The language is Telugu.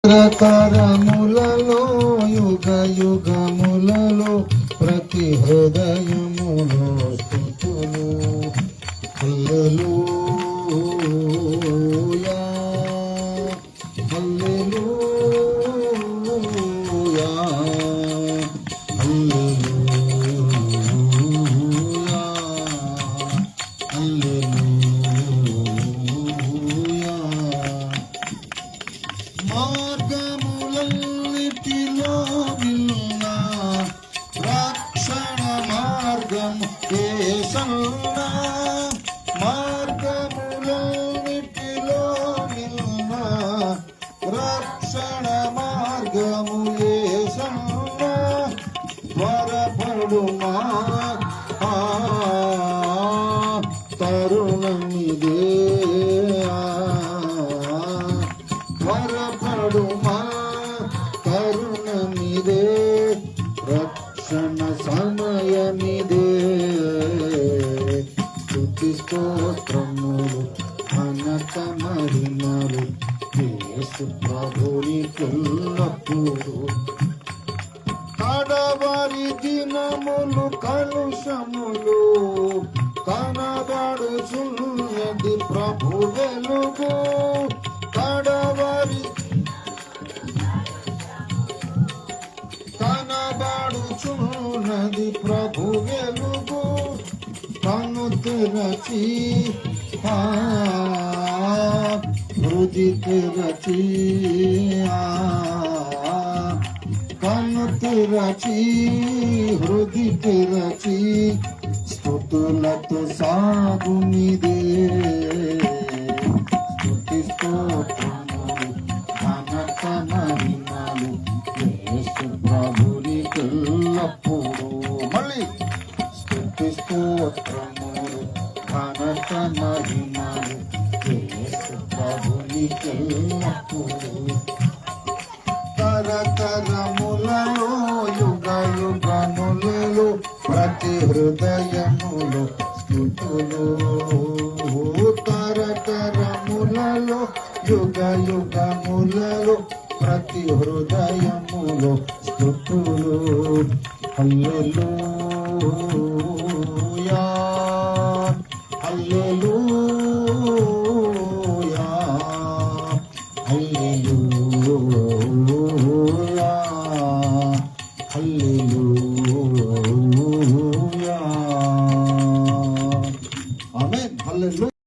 తరతరములలో యుగ యుగములలో ప్రతి హృదయములో స్తుతులు. హల్లెలూయా హల్లెలూయా హల్లెలూయా హల్లెలూయా. మార్గములన్నిటిలో నిన్న రక్షణ మార్గం యేసయ్యా. మార్గములన్నిటిలో నిన్న రక్షణ మార్గము యేసయ్యా. త్వరపడుమా తరుణమిదే, త్వరపడుమా తరుణమిదే, రక్షణ సమయమిదే. స్తుతి స్తోత్రములు ఘనత మహిమలు యేసు ప్రభునికెల్లప్పుడు. కడవరి దినములు కలుషములు కనబడుచున్నది ప్రభు వెలుగు. కనబడుచున్నది ప్రభు వెలుగు. కను తెరచి హృది తెరచి, కను తెరచి హృది తెరచి, స్తుతులతో సాగునిదే. స్తుతి స్తోత్రములు ఘనత మహిమలు యేసు ప్రభునికెల్లప్పుడు. మళ్ళీ స్తుతి స్తోత్రములు ఘనత మహిమలు యేసు ప్రభునికెల్లప్పుడు. తరతరములలో యుగ యుగములలో ప్రతి హృదయములో స్తుతులు. తరతరములలో యుగ యుగములలో ప్రతి హృదయములో స్తుతులు. హల్లెలూయా హల్లెలూయా.